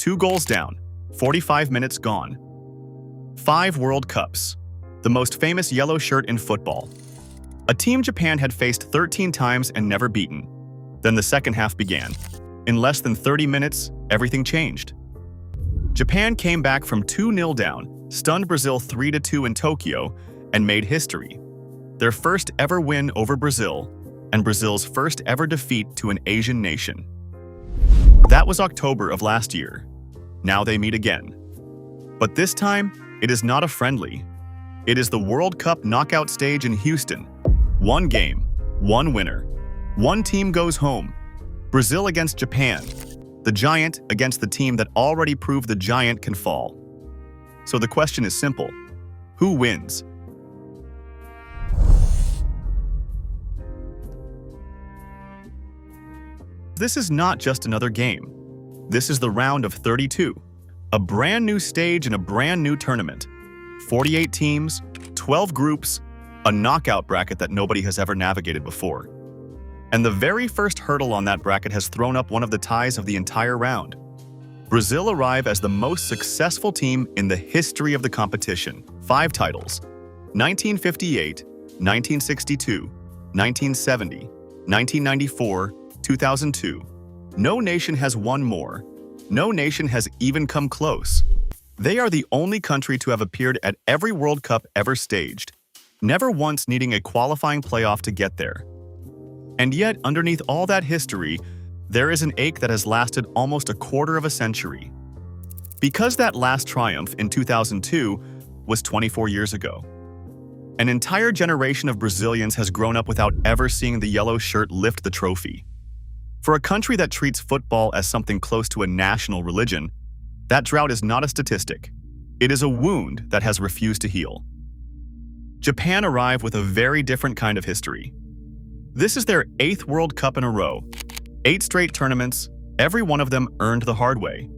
2 goals down, 45 minutes gone. 5 World Cups, the most famous yellow shirt in football. A team Japan had faced 13 times and never beaten. Then the second half began. In less than 30 minutes, everything changed. Japan came back from 2-0 down, stunned Brazil 3-2 in Tokyo, and made history. Their first ever win over Brazil, and Brazil's first ever defeat to an Asian nation. That was October of last year. Now they meet again. But this time, it is not a friendly. It is the World Cup knockout stage in Houston. 1 game, 1 winner. 1 team goes home. Brazil against Japan. The giant against the team that already proved the giant can fall. So the question is simple. Who wins? This is not just another game. This is the round of 32. A brand new stage in a brand new tournament. 48 teams, 12 groups, a knockout bracket that nobody has ever navigated before. And the very first hurdle on that bracket has thrown up one of the ties of the entire round. Brazil arrive as the most successful team in the history of the competition. 5 titles: 1958, 1962, 1970, 1994, 2002. No nation has won more. No nation has even come close. They are the only country to have appeared at every World Cup ever staged, never once needing a qualifying playoff to get there. And yet, underneath all that history, there is an ache that has lasted almost a quarter of a century. Because that last triumph in 2002 was 24 years ago. An entire generation of Brazilians has grown up without ever seeing the yellow shirt lift the trophy. For a country that treats football as something close to a national religion, that drought is not a statistic. It is a wound that has refused to heal. Japan arrive with a very different kind of history. This is their 8th World Cup in a row. 8 straight tournaments, every one of them earned the hard way.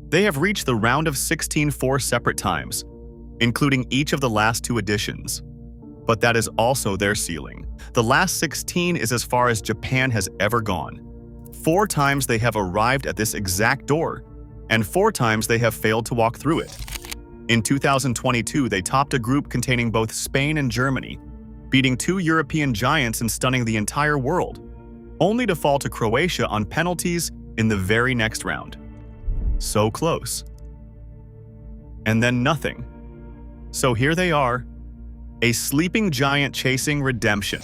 They have reached the round of 16 4 separate times, including each of the last 2 editions. But that is also their ceiling. The last 16 is as far as Japan has ever gone. 4 times they have arrived at this exact door, and 4 times they have failed to walk through it. In 2022, they topped a group containing both Spain and Germany, beating 2 European giants and stunning the entire world, only to fall to Croatia on penalties in the very next round. So close. And then nothing. So here they are, a sleeping giant chasing redemption,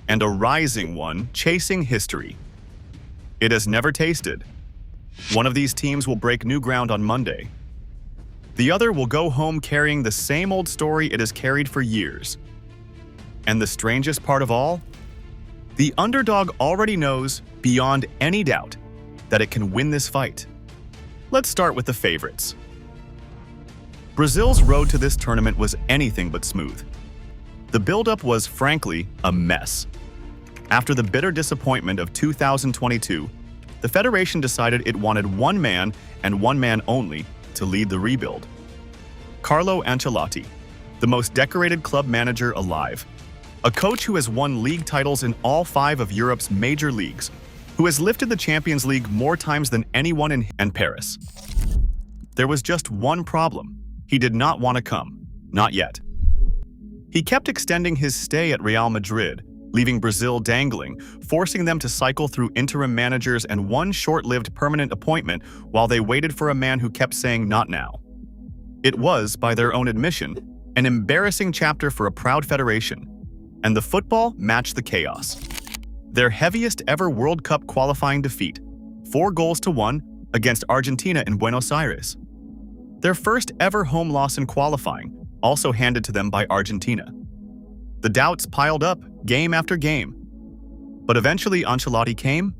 and a rising one chasing history. It has never tasted. One of these teams will break new ground on Monday. The other will go home carrying the same old story it has carried for years. And the strangest part of all? The underdog already knows, beyond any doubt, that it can win this fight. Let's start with the favorites. Brazil's road to this tournament was anything but smooth. The build-up was, frankly, a mess. After the bitter disappointment of 2022, the Federation decided it wanted one man and one man only to lead the rebuild. Carlo Ancelotti, the most decorated club manager alive. A coach who has won league titles in all 5 of Europe's major leagues, who has lifted the Champions League more times than anyone in Paris. There was just one problem. He did not want to come. Not yet. He kept extending his stay at Real Madrid, leaving Brazil dangling, forcing them to cycle through interim managers and one short-lived permanent appointment while they waited for a man who kept saying not now. It was, by their own admission, an embarrassing chapter for a proud federation, and the football matched the chaos. Their heaviest ever World Cup qualifying defeat, 4-1 against Argentina in Buenos Aires. Their first ever home loss in qualifying, also handed to them by Argentina. The doubts piled up game after game. But eventually Ancelotti came,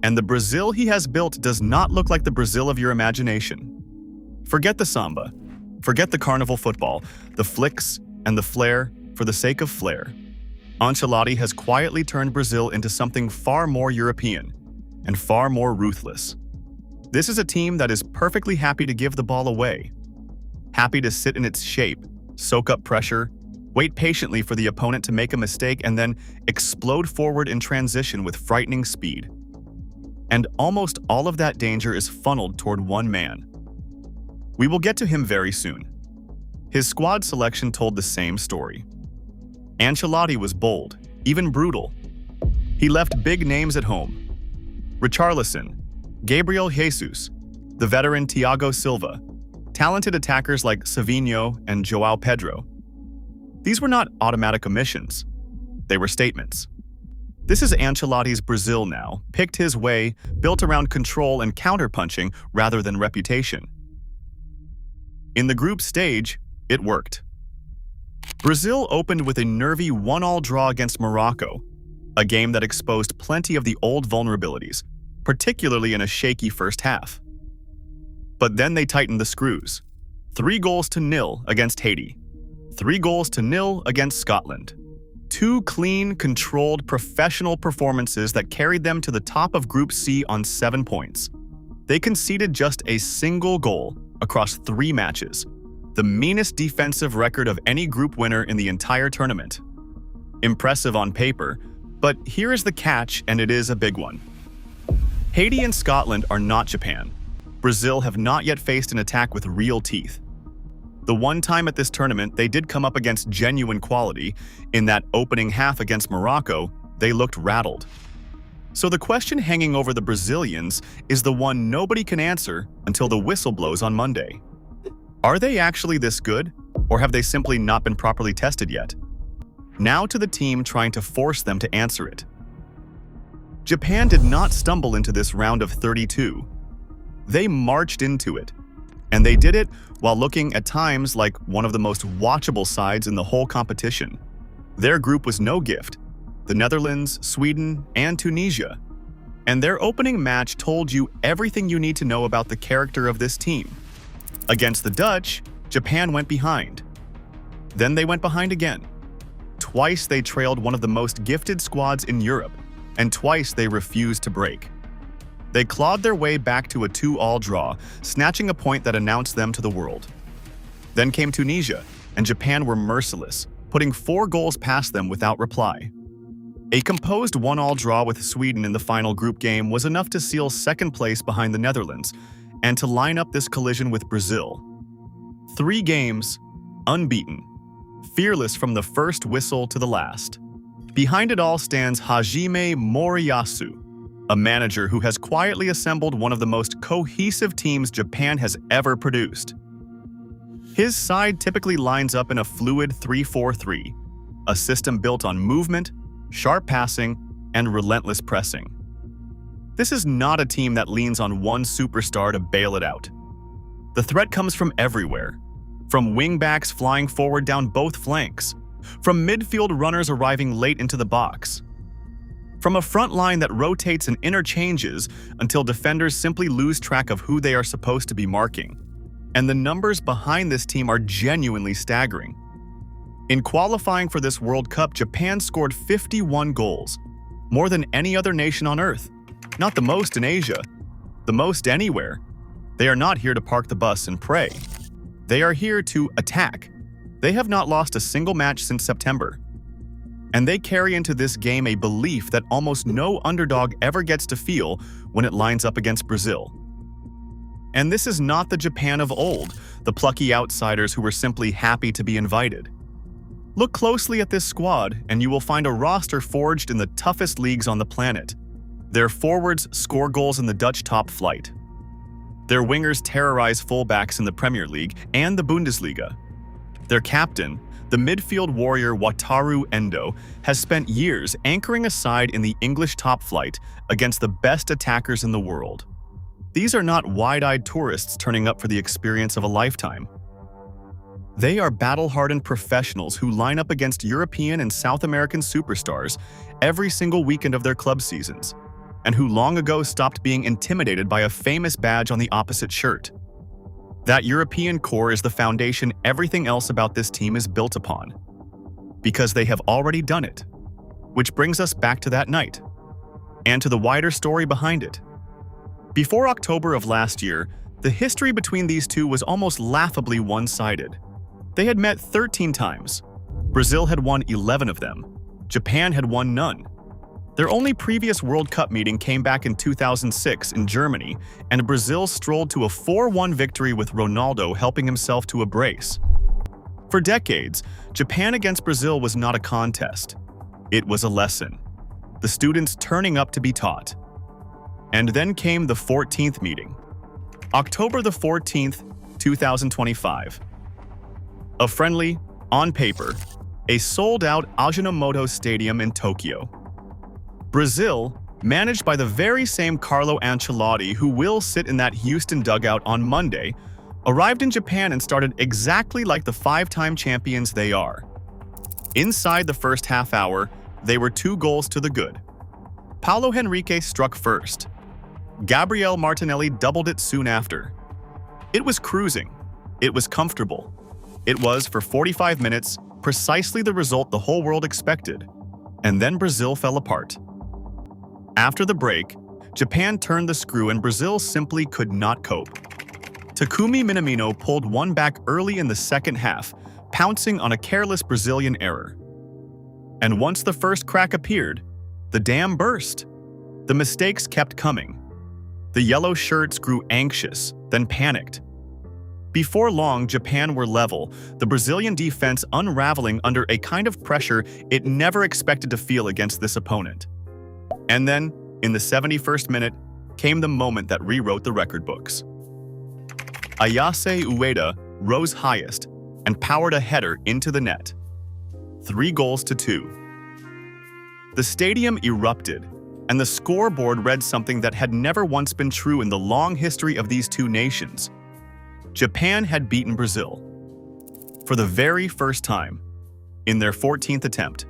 and the Brazil he has built does not look like the Brazil of your imagination. Forget the samba, forget the carnival football, the flicks and the flair for the sake of flair. Ancelotti has quietly turned Brazil into something far more European and far more ruthless. This is a team that is perfectly happy to give the ball away, happy to sit in its shape, soak up pressure, wait patiently for the opponent to make a mistake, and then explode forward in transition with frightening speed. And almost all of that danger is funneled toward one man. We will get to him very soon. His squad selection told the same story. Ancelotti was bold, even brutal. He left big names at home. Richarlison, Gabriel Jesus, the veteran Thiago Silva, talented attackers like Savinho and João Pedro. These were not automatic omissions. They were statements. This is Ancelotti's Brazil now, picked his way, built around control and counterpunching rather than reputation. In the group stage, it worked. Brazil opened with a nervy 1-1 draw against Morocco, a game that exposed plenty of the old vulnerabilities, particularly in a shaky first half. But then they tightened the screws. 3-0 against Haiti. 3-0 against Scotland. 2 clean, controlled, professional performances that carried them to the top of Group C on 7 points. They conceded just a single goal across 3 matches, the meanest defensive record of any group winner in the entire tournament. Impressive on paper, but here is the catch, and it is a big one. Haiti and Scotland are not Japan. Brazil have not yet faced an attack with real teeth. The one time at this tournament they did come up against genuine quality, in that opening half against Morocco, they looked rattled. So the question hanging over the Brazilians is the one nobody can answer until the whistle blows on Monday. Are they actually this good, or have they simply not been properly tested yet? Now to the team trying to force them to answer it. Japan did not stumble into this round of 32. They marched into it, and they did it while looking at times like one of the most watchable sides in the whole competition. Their group was no gift: the Netherlands, Sweden, and Tunisia. And their opening match told you everything you need to know about the character of this team. Against the Dutch, Japan went behind. Then they went behind again. Twice they trailed one of the most gifted squads in Europe, and twice they refused to break. They clawed their way back to a 2-2 draw, snatching a point that announced them to the world. Then came Tunisia, and Japan were merciless, putting 4 goals past them without reply. A composed 1-1 draw with Sweden in the final group game was enough to seal second place behind the Netherlands, and to line up this collision with Brazil. 3 games, unbeaten, fearless from the first whistle to the last. Behind it all stands Hajime Moriyasu, a manager who has quietly assembled one of the most cohesive teams Japan has ever produced. His side typically lines up in a fluid 3-4-3, a system built on movement, sharp passing, and relentless pressing. This is not a team that leans on one superstar to bail it out. The threat comes from everywhere, from wingbacks flying forward down both flanks, from midfield runners arriving late into the box, from a front line that rotates and interchanges until defenders simply lose track of who they are supposed to be marking. And the numbers behind this team are genuinely staggering. In qualifying for this World Cup, Japan scored 51 goals, more than any other nation on Earth. Not the most in Asia, the most anywhere. They are not here to park the bus and pray. They are here to attack. They have not lost a single match since September. And they carry into this game a belief that almost no underdog ever gets to feel when it lines up against Brazil. And this is not the Japan of old, the plucky outsiders who were simply happy to be invited. Look closely at this squad, and you will find a roster forged in the toughest leagues on the planet. Their forwards score goals in the Dutch top flight. Their wingers terrorize fullbacks in the Premier League and the Bundesliga. Their captain, the midfield warrior Wataru Endo, has spent years anchoring a side in the English top flight against the best attackers in the world. These are not wide-eyed tourists turning up for the experience of a lifetime. They are battle-hardened professionals who line up against European and South American superstars every single weekend of their club seasons, and who long ago stopped being intimidated by a famous badge on the opposite shirt. That European core is the foundation everything else about this team is built upon, because they have already done it. Which brings us back to that night, and to the wider story behind it. Before October of last year, the history between these two was almost laughably one-sided. They had met 13 times. Brazil had won 11 of them. Japan had won none. Their only previous World Cup meeting came back in 2006 in Germany, and Brazil strolled to a 4-1 victory with Ronaldo helping himself to a brace. For decades, Japan against Brazil was not a contest. It was a lesson. The students turning up to be taught. And then came the 14th meeting. October the 14th, 2025. A friendly, on paper, a sold-out Ajinomoto Stadium in Tokyo. Brazil, managed by the very same Carlo Ancelotti who will sit in that Houston dugout on Monday, arrived in Japan and started exactly like the 5-time champions they are. Inside the first half hour, they were 2 goals to the good. Paulo Henrique struck first. Gabriel Martinelli doubled it soon after. It was cruising. It was comfortable. It was, for 45 minutes, precisely the result the whole world expected. And then Brazil fell apart. After the break, Japan turned the screw and Brazil simply could not cope. Takumi Minamino pulled one back early in the second half, pouncing on a careless Brazilian error. And once the first crack appeared, the dam burst. The mistakes kept coming. The yellow shirts grew anxious, then panicked. Before long, Japan were level, the Brazilian defense unraveling under a kind of pressure it never expected to feel against this opponent. And then, in the 71st minute, came the moment that rewrote the record books. Ayase Ueda rose highest and powered a header into the net. 3 goals to 2. The stadium erupted, and the scoreboard read something that had never once been true in the long history of these two nations. Japan had beaten Brazil. For the very first time, in their 14th attempt.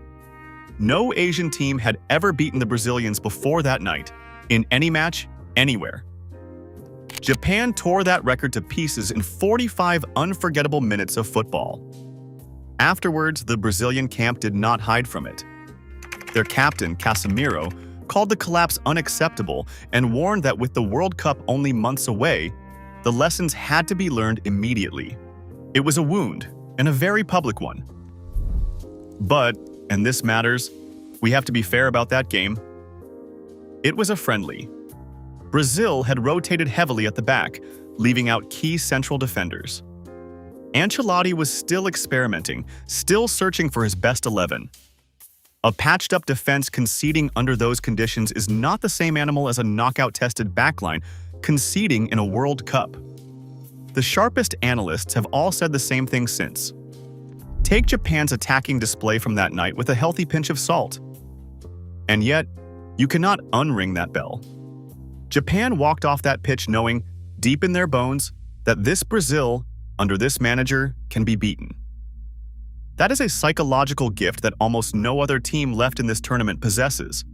No Asian team had ever beaten the Brazilians before that night, in any match, anywhere. Japan tore that record to pieces in 45 unforgettable minutes of football. Afterwards, the Brazilian camp did not hide from it. Their captain, Casemiro, called the collapse unacceptable and warned that with the World Cup only months away, the lessons had to be learned immediately. It was a wound, and a very public one. But, and this matters, we have to be fair about that game. It was a friendly. Brazil had rotated heavily at the back, leaving out key central defenders. Ancelotti was still experimenting, still searching for his best 11. A patched-up defense conceding under those conditions is not the same animal as a knockout-tested backline conceding in a World Cup. The sharpest analysts have all said the same thing since. Take Japan's attacking display from that night with a healthy pinch of salt. And yet, you cannot unring that bell. Japan walked off that pitch knowing, deep in their bones, that this Brazil, under this manager, can be beaten. That is a psychological gift that almost no other team left in this tournament possesses.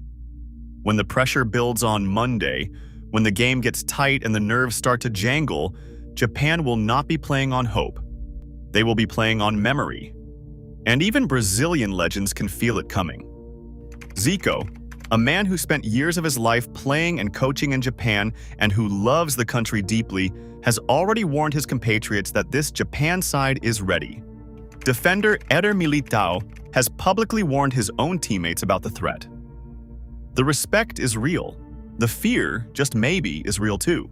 When the pressure builds on Monday, when the game gets tight and the nerves start to jangle, Japan will not be playing on hope. They will be playing on memory. And even Brazilian legends can feel it coming. Zico, a man who spent years of his life playing and coaching in Japan and who loves the country deeply, has already warned his compatriots that this Japan side is ready. Defender Eder Militao has publicly warned his own teammates about the threat. The respect is real. The fear, just maybe, is real too.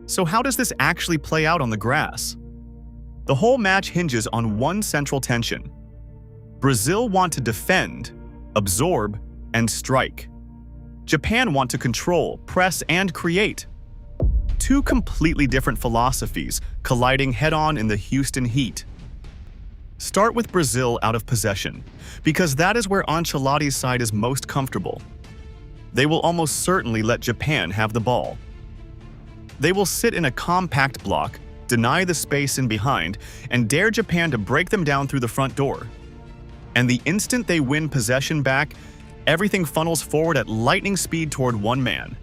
So how does this actually play out on the grass? The whole match hinges on one central tension. Brazil want to defend, absorb, and strike. Japan want to control, press, and create. Two completely different philosophies colliding head-on in the Houston heat. Start with Brazil out of possession, because that is where Ancelotti's side is most comfortable. They will almost certainly let Japan have the ball. They will sit in a compact block, deny the space in behind, and dare Japan to break them down through the front door. And the instant they win possession back, everything funnels forward at lightning speed toward one man,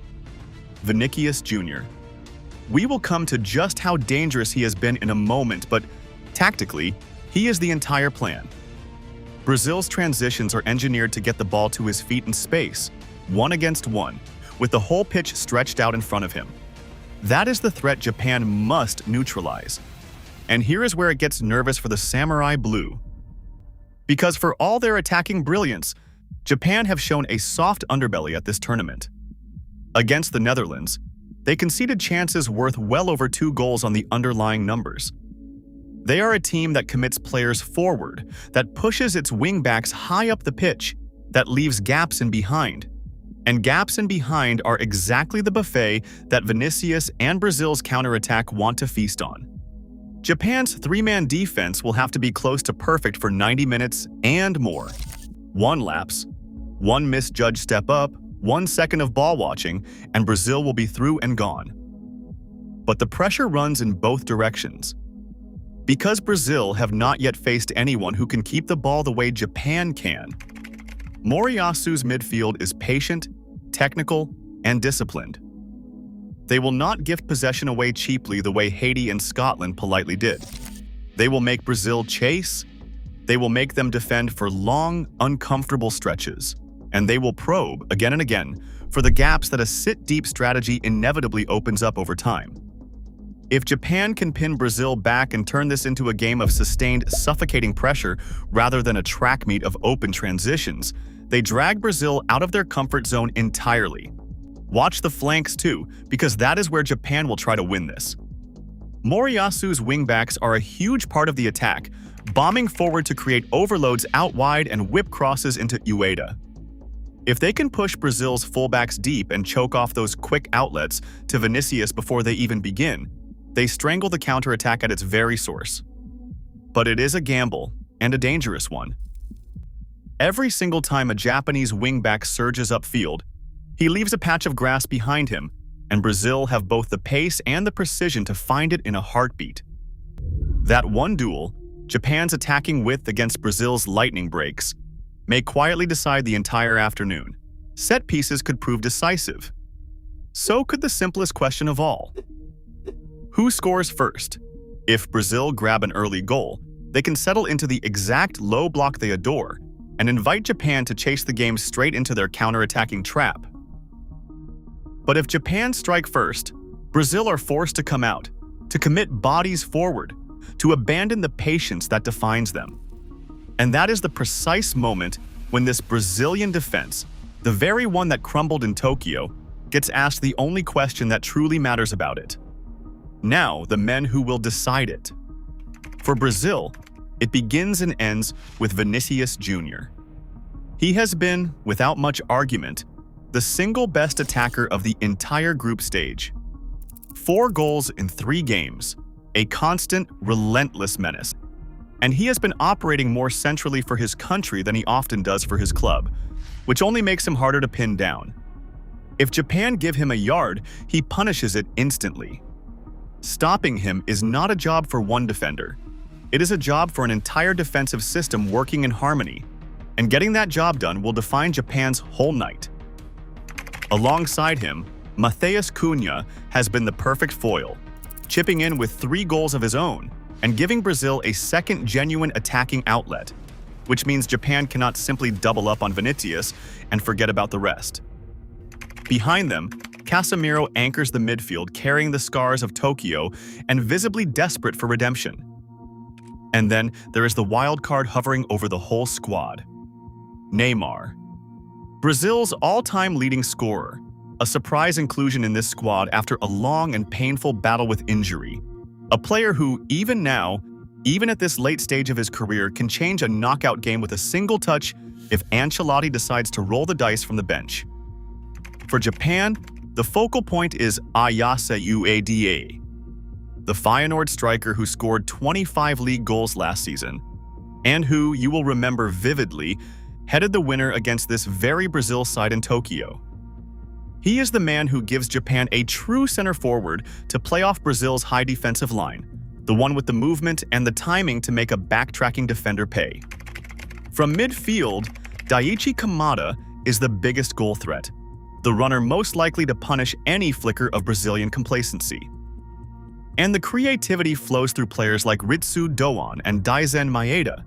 Vinicius Jr. We will come to just how dangerous he has been in a moment, but tactically, he is the entire plan. Brazil's transitions are engineered to get the ball to his feet in space, 1 against 1, with the whole pitch stretched out in front of him. That is the threat Japan must neutralize. And here is where it gets nervous for the Samurai Blue. Because for all their attacking brilliance, Japan have shown a soft underbelly at this tournament. Against the Netherlands, they conceded chances worth well over 2 goals on the underlying numbers. They are a team that commits players forward, that pushes its wingbacks high up the pitch, that leaves gaps in behind. And gaps in behind are exactly the buffet that Vinicius and Brazil's counterattack want to feast on. Japan's 3-man defense will have to be close to perfect for 90 minutes and more. 1 lapse, 1 misjudged step up, 1 second of ball watching, and Brazil will be through and gone. But the pressure runs in both directions. Because Brazil have not yet faced anyone who can keep the ball the way Japan can, Moriyasu's midfield is patient, technical, and disciplined. They will not gift possession away cheaply the way Haiti and Scotland politely did. They will make Brazil chase, they will make them defend for long, uncomfortable stretches, and they will probe, again and again, for the gaps that a sit-deep strategy inevitably opens up over time. If Japan can pin Brazil back and turn this into a game of sustained, suffocating pressure rather than a track meet of open transitions, they drag Brazil out of their comfort zone entirely. Watch the flanks too, because that is where Japan will try to win this. Moriyasu's wingbacks are a huge part of the attack, bombing forward to create overloads out wide and whip crosses into Ueda. If they can push Brazil's fullbacks deep and choke off those quick outlets to Vinicius before they even begin, they strangle the counterattack at its very source. But it is a gamble, and a dangerous one. Every single time a Japanese wingback surges upfield, he leaves a patch of grass behind him, and Brazil have both the pace and the precision to find it in a heartbeat. That one duel, Japan's attacking width against Brazil's lightning breaks, may quietly decide the entire afternoon. Set pieces could prove decisive. So could the simplest question of all. Who scores first? If Brazil grab an early goal, they can settle into the exact low block they adore and invite Japan to chase the game straight into their counterattacking trap. But if Japan strike first, Brazil are forced to come out, to commit bodies forward, to abandon the patience that defines them. And that is the precise moment when this Brazilian defense, the very one that crumbled in Tokyo, gets asked the only question that truly matters about it. Now, the men who will decide it. For Brazil, it begins and ends with Vinicius Jr. He has been, without much argument, the single best attacker of the entire group stage. 4 goals in 3 games, a constant, relentless menace. And he has been operating more centrally for his country than he often does for his club, which only makes him harder to pin down. If Japan give him a yard, he punishes it instantly. Stopping him is not a job for one defender. It is a job for an entire defensive system working in harmony, and getting that job done will define Japan's whole night. Alongside him, Matheus Cunha has been the perfect foil, chipping in with 3 goals of his own and giving Brazil a second genuine attacking outlet, which means Japan cannot simply double up on Vinicius and forget about the rest. Behind them, Casemiro anchors the midfield, carrying the scars of Tokyo and visibly desperate for redemption. And then there is the wild card hovering over the whole squad: Neymar. Brazil's all-time leading scorer, a surprise inclusion in this squad after a long and painful battle with injury. A player who, even now, even at this late stage of his career, can change a knockout game with a single touch if Ancelotti decides to roll the dice from the bench. For Japan, the focal point is Ayase Ueda, the Feyenoord striker who scored 25 league goals last season, and who, you will remember vividly, headed the winner against this very Brazil side in Tokyo. He is the man who gives Japan a true center forward to play off Brazil's high defensive line, the one with the movement and the timing to make a backtracking defender pay. From midfield, Daichi Kamada is the biggest goal threat, the runner most likely to punish any flicker of Brazilian complacency. And the creativity flows through players like Ritsu Doan and Daizen Maeda,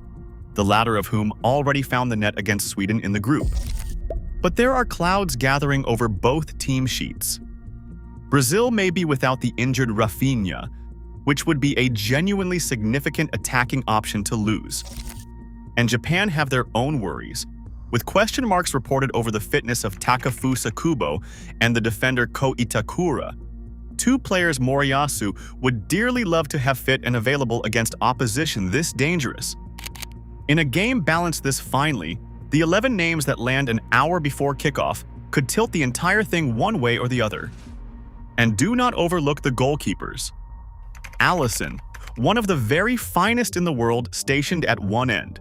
the latter of whom already found the net against Sweden in the group. But there are clouds gathering over both team sheets. Brazil may be without the injured Rafinha, which would be a genuinely significant attacking option to lose. And Japan have their own worries, with question marks reported over the fitness of Takefusa Kubo and the defender Ko Itakura. Two players Moriyasu would dearly love to have fit and available against opposition this dangerous. In a game balanced this finely, the 11 names that land an hour before kickoff could tilt the entire thing one way or the other. And do not overlook the goalkeepers. Allison, one of the very finest in the world, stationed at one end.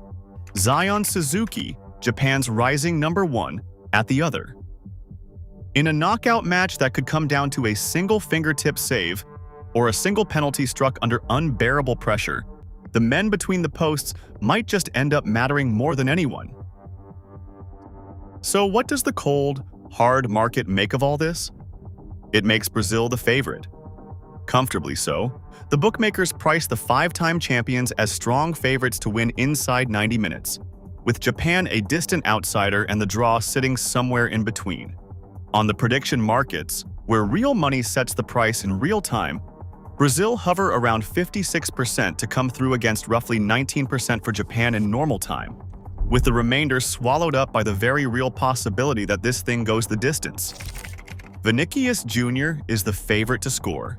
Zion Suzuki, Japan's rising #1, at the other. In a knockout match that could come down to a single fingertip save or a single penalty struck under unbearable pressure, the men between the posts might just end up mattering more than anyone. So what does the cold, hard market make of all this? It makes Brazil the favorite. Comfortably so. The bookmakers price the 5-time champions as strong favorites to win inside 90 minutes, with Japan a distant outsider and the draw sitting somewhere in between. On the prediction markets, where real money sets the price in real time, Brazil hover around 56% to come through against roughly 19% for Japan in normal time, with the remainder swallowed up by the very real possibility that this thing goes the distance. Vinicius Jr. is the favorite to score.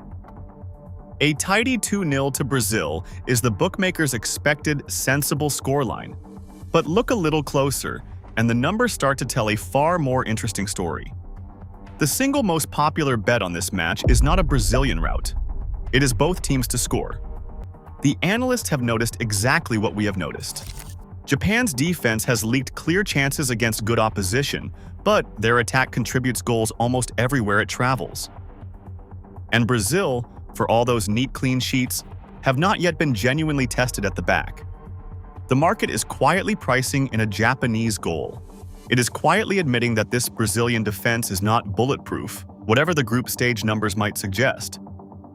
A tidy 2-0 to Brazil is the bookmakers' expected sensible scoreline. But look a little closer, and the numbers start to tell a far more interesting story. The single most popular bet on this match is not a Brazilian route. It is both teams to score. The analysts have noticed exactly what we have noticed. Japan's defense has leaked clear chances against good opposition, but their attack contributes goals almost everywhere it travels. And Brazil, for all those neat clean sheets, have not yet been genuinely tested at the back. The market is quietly pricing in a Japanese goal. It is quietly admitting that this Brazilian defense is not bulletproof, whatever the group stage numbers might suggest.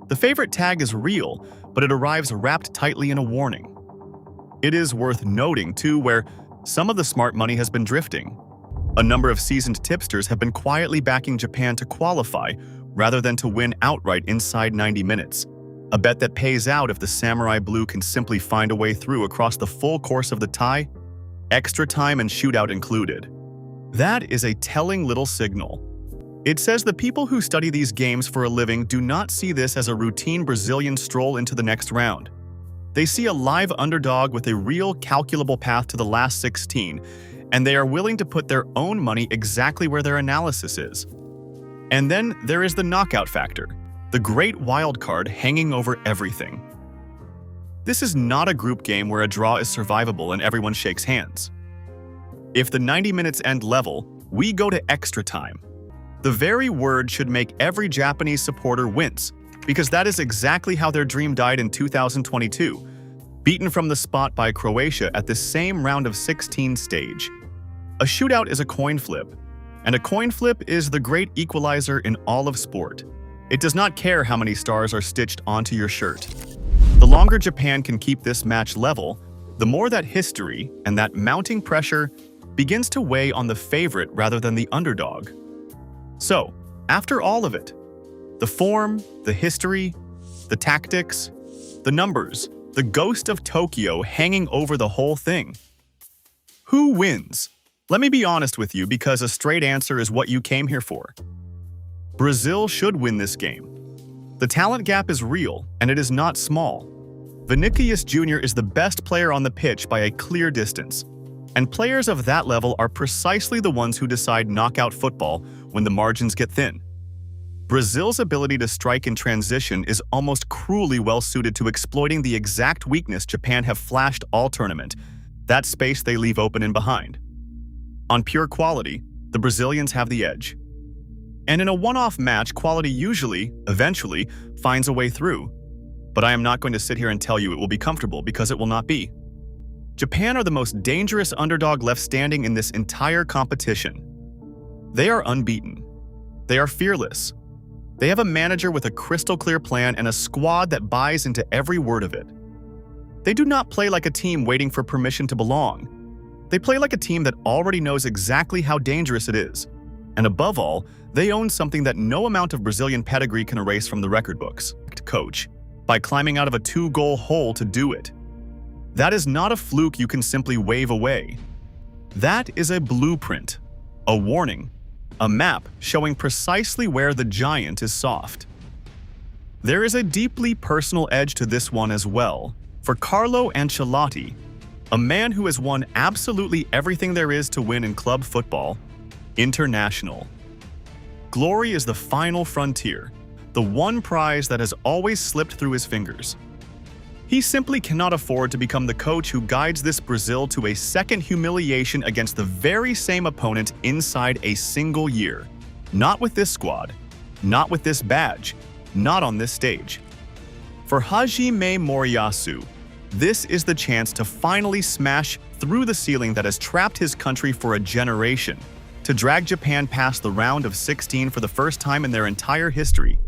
The favorite tag is real, but it arrives wrapped tightly in a warning. It is worth noting, too, where some of the smart money has been drifting. A number of seasoned tipsters have been quietly backing Japan to qualify rather than to win outright inside 90 minutes. A bet that pays out if the Samurai Blue can simply find a way through across the full course of the tie, extra time and shootout included. That is a telling little signal. It says the people who study these games for a living do not see this as a routine Brazilian stroll into the next round. They see a live underdog with a real calculable path to the last 16, and they are willing to put their own money exactly where their analysis is. And then there is the knockout factor, the great wild card hanging over everything. This is not a group game where a draw is survivable and everyone shakes hands. If the 90 minutes end level, we go to extra time. The very word should make every Japanese supporter wince, because that is exactly how their dream died in 2022, beaten from the spot by Croatia at the same round of 16 stage. A shootout is a coin flip, and a coin flip is the great equalizer in all of sport. It does not care how many stars are stitched onto your shirt. The longer Japan can keep this match level, the more that history and that mounting pressure begins to weigh on the favorite rather than the underdog. So, after all of it, the form, the history, the tactics, the numbers, the ghost of Tokyo hanging over the whole thing. Who wins? Let me be honest with you, because a straight answer is what you came here for. Brazil should win this game. The talent gap is real, and it is not small. Vinicius Jr. is the best player on the pitch by a clear distance, and players of that level are precisely the ones who decide knockout football when the margins get thin. Brazil's ability to strike in transition is almost cruelly well-suited to exploiting the exact weakness Japan have flashed all tournament, that space they leave open in behind. On pure quality, the Brazilians have the edge. And in a one-off match, quality usually, eventually, finds a way through. But I am not going to sit here and tell you it will be comfortable, because it will not be. Japan are the most dangerous underdog left standing in this entire competition. They are unbeaten. They are fearless. They have a manager with a crystal-clear plan and a squad that buys into every word of it. They do not play like a team waiting for permission to belong. They play like a team that already knows exactly how dangerous it is. And above all, they own something that no amount of Brazilian pedigree can erase from the record books. Coach, by climbing out of a 2-goal hole to do it. That is not a fluke you can simply wave away. That is a blueprint, a warning, a map showing precisely where the giant is soft. There is a deeply personal edge to this one as well, for Carlo Ancelotti, a man who has won absolutely everything there is to win in club football, international. Glory is the final frontier, the one prize that has always slipped through his fingers. He simply cannot afford to become the coach who guides this Brazil to a second humiliation against the very same opponent inside a single year. Not with this squad, not with this badge, not on this stage. For Hajime Moriyasu, this is the chance to finally smash through the ceiling that has trapped his country for a generation, to drag Japan past the round of 16 for the first time in their entire history,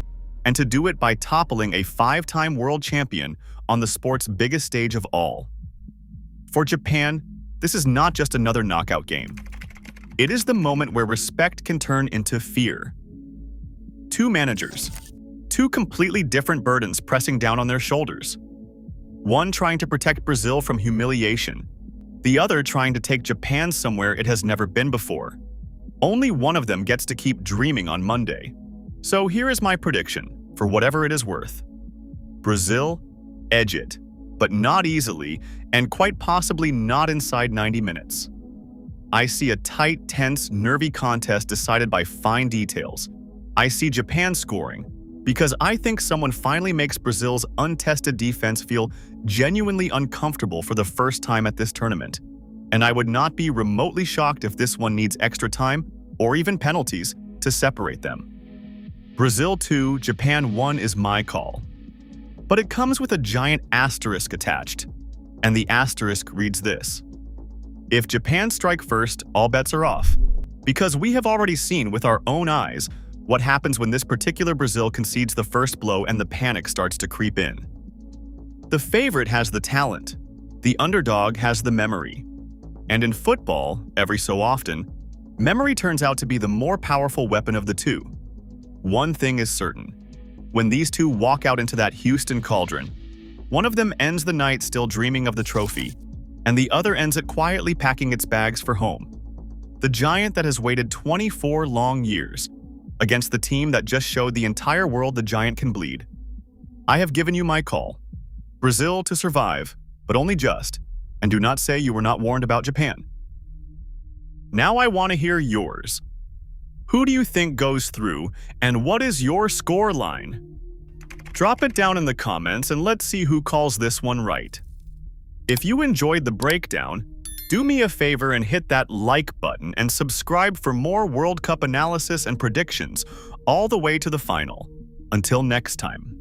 and to do it by toppling a 5-time world champion on the sport's biggest stage of all. For Japan, this is not just another knockout game. It is the moment where respect can turn into fear. Two managers, two completely different burdens pressing down on their shoulders. One trying to protect Brazil from humiliation, the other trying to take Japan somewhere it has never been before. Only one of them gets to keep dreaming on Monday. So here is my prediction, for whatever it is worth. Brazil, edge it, but not easily, and quite possibly not inside 90 minutes. I see a tight, tense, nervy contest decided by fine details. I see Japan scoring, because I think someone finally makes Brazil's untested defense feel genuinely uncomfortable for the first time at this tournament. And I would not be remotely shocked if this one needs extra time, or even penalties, to separate them. Brazil 2, Japan 1 is my call. But it comes with a giant asterisk attached, and the asterisk reads this: if Japan strike first, all bets are off, because we have already seen with our own eyes what happens when this particular Brazil concedes the first blow and the panic starts to creep in. The favorite has the talent, the underdog has the memory. And in football, every so often, memory turns out to be the more powerful weapon of the two. One thing is certain. When these two walk out into that Houston cauldron, one of them ends the night still dreaming of the trophy, and the other ends it quietly packing its bags for home. The giant that has waited 24 long years against the team that just showed the entire world the giant can bleed. I have given you my call. Brazil to survive, but only just, and do not say you were not warned about Japan. Now I want to hear yours. Who do you think goes through, and what is your score line? Drop it down in the comments and let's see who calls this one right. If you enjoyed the breakdown, do me a favor and hit that like button and subscribe for more World Cup analysis and predictions all the way to the final. Until next time.